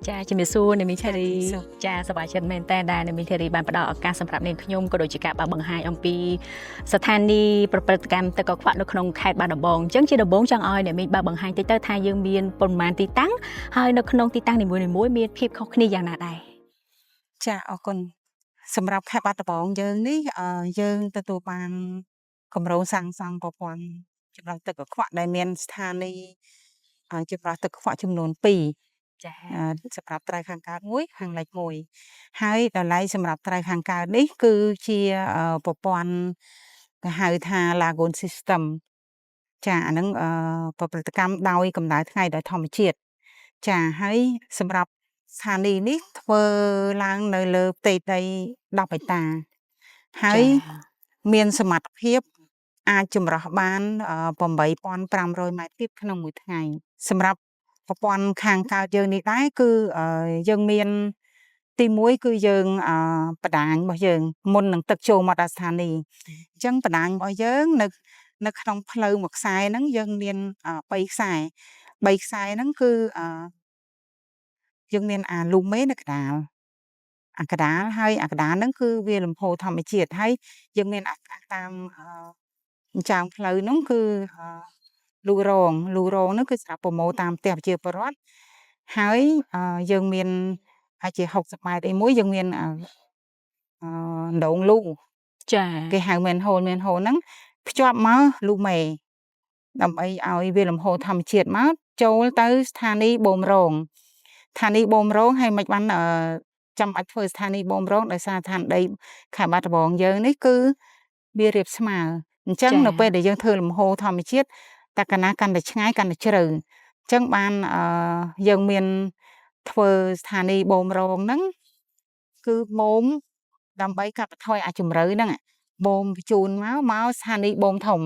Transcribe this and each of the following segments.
ចាជំរាបសួរនាងធីរី សួរ ចាសប្បាយចិត្តមែនតើដែលនាងធីរីបានផ្ដល់ឱកាសសម្រាប់នាងខ្ញុំក៏ដូចជាការបង្ហាញអំពីស្ថានីយ៍ប្រព្រឹត្តកម្មទឹកកខ្វក់នៅក្នុងខេត្តបាត់ដំបងអញ្ចឹងជាដំបូងចង់ឲ្យអ្នកមីងបើបង្ហាញតិចទៅថាយើងមានប៉ុន្មានទីតាំងហើយនៅក្នុងទីតាំងនីមួយៗមានភាពខុសគ្នាយ៉ាងណាដែរ ចាអរគុណសម្រាប់ខេត្តបាត់ដំបងយើងនេះយើងទទួលបានគម្រោងសាងសង់ប្រព័ន្ធចម្រោះទឹកកខ្វក់ដែលមានស្ថានីយ៍ចម្រោះទឹកកខ្វក់ចំនួន2ចា សម្រាប់ត្រៃខាងកើតមួយខាងលិចមួយហើយតម្លៃសម្រាប់ត្រៃខាងកើតនេះគឺជាប្រព័ន្ធគេហៅថា Lagoon System ចាអាហ្នឹងប្រព្រឹត្តកម្មដោយកម្ដៅថ្ងៃដោយធម្មជាតិចាហើយសម្រាប់ស្ថានីយ៍នេះធ្វើឡើងនៅលើផ្ទៃដី10ហិកតាហើយមានសមត្ថភាពអាចចម្រោះបាន8500ម៉ែត្រគូបក្នុងមួយថ្ងៃសម្រាប់ប្រព័ន្ធខាងកើតយើងនេះដែរគឺយើងមានទី1គឺយើងបដាញរបស់យើងមុននឹងទឹកចូលមកដល់ស្ថានីយ៍អញ្ចឹងបដាញរបស់យើងនៅក្នុងផ្លូវមួយខ្សែហ្នឹងយើងមាន3ខ្សែ3ខ្សែហ្នឹងគឺយើងមានលូមេនៅកណ្ដាលកណ្ដាលហើយកណ្ដាលហ្នឹងគឺវាលំហូរធម្មជាតិហើយយើងមានអាកាសតាមចាងផ្លូវហ្នឹងគឺលូរងហ្នឹងគឺសម្រាប់ប្រមូលតាមផ្ទះប្រជាពលរដ្ឋហើយយើងមានអាចជា60ម៉ែត្រអីមួយយើងមានដងលូចាគេហៅមែនហូលហ្នឹងភ្ជាប់មកលូមេដើម្បីឲ្យវាលំហូរធម្មជាតិមកចូលទៅស្ថានីយ៍បូមរងស្ថានីយ៍បូមរងហើយមិនបានចាំបាច់ធ្វើស្ថានីយ៍បូមរងដោយសារឋានដីខេត្តបាត់ដំបងយើងនេះគឺវារាបស្មើអញ្ចឹងនៅពេលដែលយើងធ្វើលំហូរធម្មជាតិតែកាលណាកាន់តែឆ្ងាយកាន់តែជ្រៅអញ្ចឹងបានយើងមានធ្វើស្ថានីយ៍បូមរងហ្នឹងគឺបូមដើម្បីកាត់បន្ថយអាចជំរឿហ្នឹងបូមបញ្ជូនមកស្ថានីយ៍បូមធំ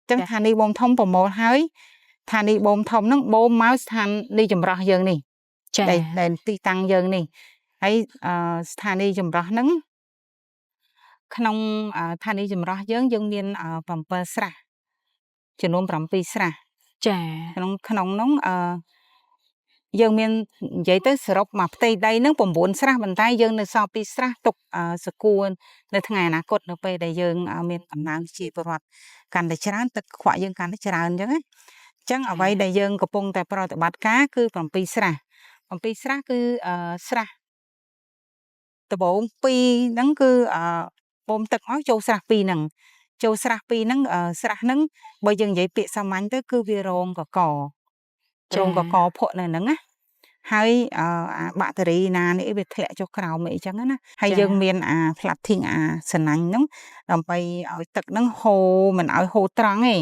អញ្ចឹងស្ថានីយ៍បូមធំប្រមូលហើយស្ថានីយ៍បូមធំហ្នឹងបូមមកស្ថានីយ៍ចម្រោះយើងនេះដែលទីតាំងយើងនេះហើយស្ថានីយ៍ចម្រោះហ្នឹងក្នុងស្ថានីយ៍ចម្រោះយើងមាន7ស្រះចំនួន7ស្រះចាក្នុងហ្នឹងយើងមាននិយាយទៅសរុបមកផ្ទៃដីហ្នឹង9ស្រះប៉ុន្តែយើងនៅសល់2ស្រះទុកសកួរនៅថ្ងៃអនាគតនៅពេលដែលយើងមានដំណើរជាពលរដ្ឋកាន់តែច្រើនទឹកខ្វក់យើងកាន់តែច្រើនអញ្ចឹងណាអញ្ចឹងអ្វីដែលយើងកំពុងតែប្រតិបត្តិការគឺ7ស្រះ7ស្រះគឺស្រះដំបូង2ហ្នឹងគឺបូមទឹកមកចូលស្រះ2ហ្នឹងចូលស្រះ2ហ្នឹងស្រះហ្នឹងបើយើងនិយាយពាក្យសាមញ្ញទៅគឺវារងកកភក់នៅហ្នឹងណាហើយបាក់តេរីណានេះវាធ្លាក់ចុះក្រោមអីចឹងណាហើយយើងមានផ្លាត់ធីងសណាញ់ហ្នឹងដើម្បីឲ្យទឹកហ្នឹងហូរមិនឲ្យហូរត្រង់ទេ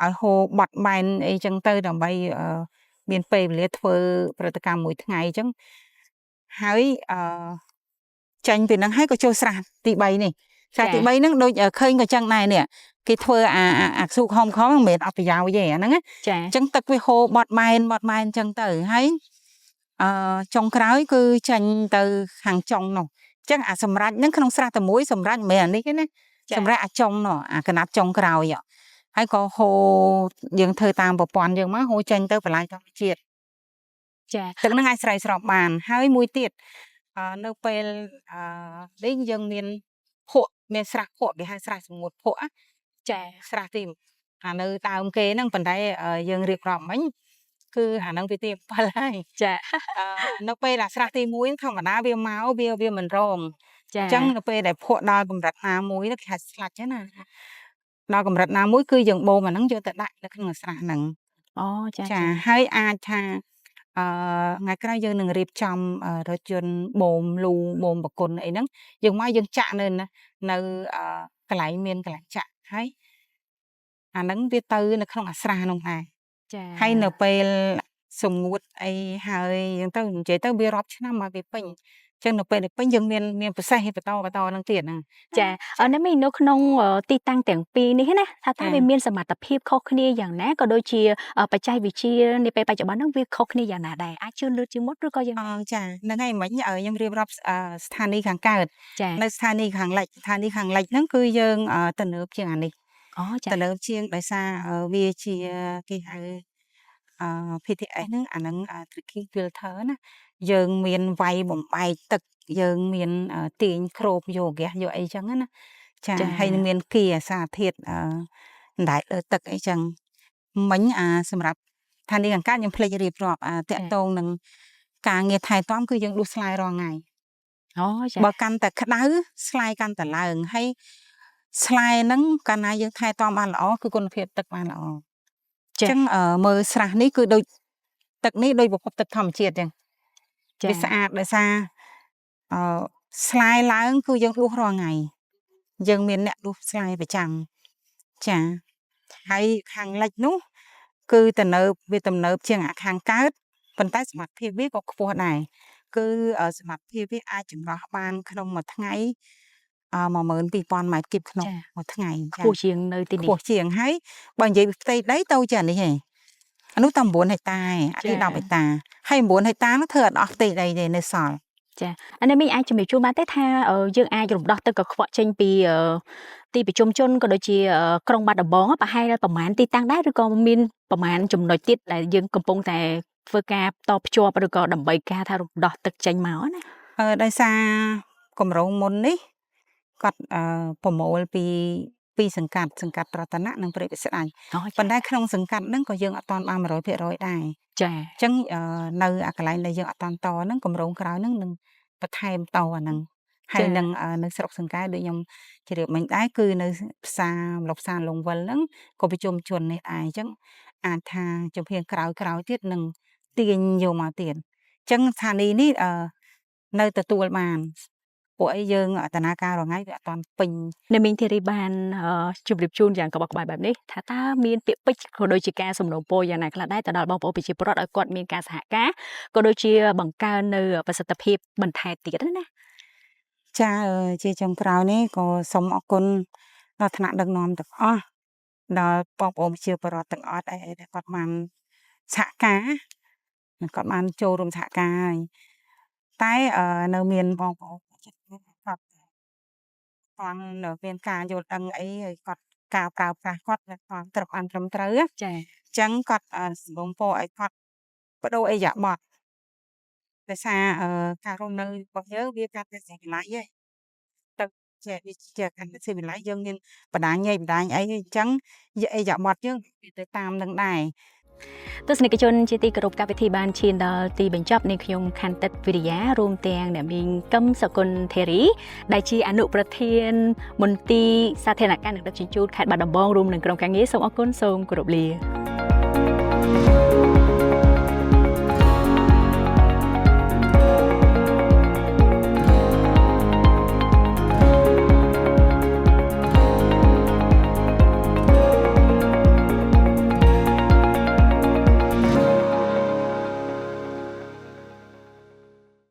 ឲ្យហូរបត់បែនអីចឹងទៅដើម្បីមានពេលវេលាធ្វើប្រតិកម្មមួយថ្ងៃអញ្ចឹងហើយចាញ់ពីហ្នឹងហើយក៏ចូលស្រះទី3នេះស្រះទី3ហ្នឹងដូចឃើញក៏ចឹងដែរនេះគេធ្វើអាស៊ូខំមិនមែនអត់ប្រយោជន៍ទេអាហ្នឹងចាអញ្ចឹងទឹកវាហូរបត់បែនអញ្ចឹងទៅហើយចុងក្រោយគឺចាញ់ទៅខាងចុងនោះអញ្ចឹងអាសម្រាប់ហ្នឹងក្នុងស្រះតែមួយសម្រាប់មិនមែនអានេះទេណាសម្រាប់អាចុងនោះអាកណាត់ចុងក្រោយហើយក៏ហូរយើងធ្វើតាមប្រព័ន្ធយើងមកហូរចេញទៅបន្លាយធម្មជាតិចាទឹកហ្នឹងអាចស្រ័យស្រពបានហើយមួយទៀតនៅពេលនេះយើងមានភក់មានស្រះភក់គេហៅស្រះសមុទ្រភក់ចាស្រះទីនៅដើមគេហ្នឹងប៉ុន្តែយើងរៀបរាប់មិញគឺអាហ្នឹងវាទី7ហើយចានៅពេលអាស្រះទី1ធម្មតាវាមកវាមិនរងចាអញ្ចឹងនៅពេលដែលភក់ដល់កម្រិតណាមួយគេហៅស្លាច់ណាដល់កម្រិតណាមួយគឺយើងបូមអាហ្នឹងយកទៅដាក់នៅក្នុងស្រះហ្នឹងអូចាហើយអាចថាថ្ងៃក្រោយយើងនឹងរៀបចំរថយន្តបូមលូបូមបកុនអីហ្នឹងយើងមកយើងចាក់នៅកន្លែងមានកន្លែងចាក់ហើយអាហ្នឹងវាទៅនៅក្នុងអាស្រះនោះដែរចាហើយនៅពេលសម្ងួតអីហើយយើងទៅនិយាយទៅវារាប់ឆ្នាំមកវាពេញអញ្ចឹងនៅពេលដែលពេញយើងមានប្រសេះបន្តហ្នឹងទៀតហ្នឹងចានេះមីនៅក្នុងទីតាំងទាំងពីរនេះណាថាវាមានសមត្ថភាពខុសគ្នាយ៉ាងណាក៏ដូចជាបច្ចេកវិទ្យានាពេលបច្ចុប្បន្នហ្នឹងវាខុសគ្នាយ៉ាងណាដែរអាចជឿនលឿនជាងមុនឬក៏យ៉ាងណាចាហ្នឹងហើយមិញខ្ញុំរៀបរាប់ស្ថានីយ៍ខាងកើតនៅស្ថានីយ៍ខាងលិចហ្នឹងគឺយើងទំនើបជាងអានេះអូចាទំនើបជាងដោយសារវាជាគេហៅ PTS ហ្នឹងអាហ្នឹងdrinking filter ណាយើងមានវាយបំបែកទឹកយើងមានទាញគ្របយកហ្គាសយកអីចឹងណាចាហើយនឹងមានគីអាសារធាតុអណ្ដែតលើទឹកអីចឹងមិញសម្រាប់ឋានីអង្ការខ្ញុំភ្លេចរៀបរាប់តាក់ទងនឹងការងារថែទាំគឺយើងដួសស្លាយរាល់ថ្ងៃអូចាបើកាន់តែក្តៅស្លាយកាន់តែឡើងហើយស្លែហ្នឹងកាលណាយើងថែទាំបានល្អគឺគុណភាពទឹកបានល្អអញ្ចឹងមើលស្រះនេះគឺដូចទឹកនេះដូចប្រភពទឹកធម្មជាតិអញ្ចឹងវាស្អាតដោយសារស្លែឡើងគឺយើងដួសរាល់ថ្ងៃយើងមានអ្នកដួសស្លែប្រចាំចាហើយខាងលិចនោះគឺវាទំនើបជាងអាខាងកើតប៉ុន្តែសមត្ថភាពវាក៏ខ្ពស់ដែរគឺសមត្ថភាពវាអាចចម្រោះបានក្នុងមួយថ្ងៃ12000 ម៉ែត្រគីបក្នុងមួយថ្ងៃខ្ពស់ជាងនៅទីនេះខ្ពស់ជាងហើយបើនិយាយពីផ្ទៃដីទៅជានេះហ៎អានោះតែ9ហិកតាអានេះ10ហិកតាហើយ9ហិកតានោះធ្វើអត់អស់ផ្ទៃដីទេនៅសល់ចាអានេះមីអាចជំរាបជូនបានទេថាយើងអាចរំដោះទឹកកខ្វក់ចេញពីទីប្រជុំជនក៏ដូចជាក្រុងបាត់ដំបងប្រហែលប្រហែលទីតាំងដែរឬក៏មានប្រហែលចំណុចទៀតដែលយើងកំពុងតែធ្វើការតភ្ជាប់ឬក៏ដើម្បីការថារំដោះទឹកចេញមកណាដោយសារគម្រោងមុននេះគាត់ប្រមូលពីសង្កាត់រតនៈនិងព្រៃពិស្ដាច់ប៉ុន្តែក្នុងសង្កាត់ហ្នឹងក៏យើងអត់តាន់បាន 100% ដែរចាអញ្ចឹងនៅអាកន្លែងដែលយើងអត់តាន់តហ្នឹងគម្រោងក្រោយហ្នឹងនឹងបន្ថែមតអាហ្នឹងហើយនឹងនៅស្រុកសង្កែដូចខ្ញុំជ្រាបមិញដែរគឺនៅផ្សារលង្វិលហ្នឹងក៏ប្រជុំជននេះដែរអញ្ចឹងអាចថាជំហានក្រោយទៀតនឹងទាញយកមកទៀតអញ្ចឹងស្ថានីយ៍នេះនៅទទួលបានពួកអីយើងដំណើរការរងៃវាអត់តាន់ពេញអ្នកមីងធីរីបានជម្រាបជូនយ៉ាងក្បោះក្បាយបែបនេះថាតើមានពាក្យពេចន៍ក៏ដូចជាការសំណូមពរយ៉ាងណាខ្លះដែរទៅដល់បងប្អូនប្រជាពលរដ្ឋឲ្យគាត់មានការសហការក៏ដូចជាបង្កើននៅប្រសិទ្ធភាពបន្ថែមទៀតណាចាជាចុងក្រោយនេះក៏សូមអរគុណដល់ថ្នាក់ដឹកនាំទាំងអស់ដល់បងប្អូនប្រជាពលរដ្ឋទាំងអស់ដែលគាត់បានសហការនិងគាត់បានចូលរួមសហការហើយតែនៅមានបងប្អូនចិត្តគាត់នៅមានការយល់ដឹងអីហើយគាត់ការប្រើប្រាស់គាត់គាត់ត្រូវបានត្រឹមត្រូវចាអញ្ចឹងគាត់សំណូមពរឲ្យគាត់បដូរអីយ៉ាបត់ដោយសារការរស់នៅរបស់យើងវាកាន់តែសេរីវិល័យឯងទៅជាកាន់តែសេរីវិល័យយើងមានបណ្ដាញអីអញ្ចឹងអីយ៉ាបត់យើងទៅតាមនឹងដែរទស្សនិកជនជាទីគោរពកម្មវិធីបានឈានដល់ទីបញ្ចប់នៃខ្ញុំខណ្ឌតិតវិរិយារួមទាំងអ្នកមីងកឹមសកុនធីរីដែលជាអនុប្រធានមន្ទីរសាធារណការនិងដឹកជញ្ជូនខេត្តបាត់ដំបងរួមនឹងក្រុមការងារសូមអរគុណសូមគោរពលា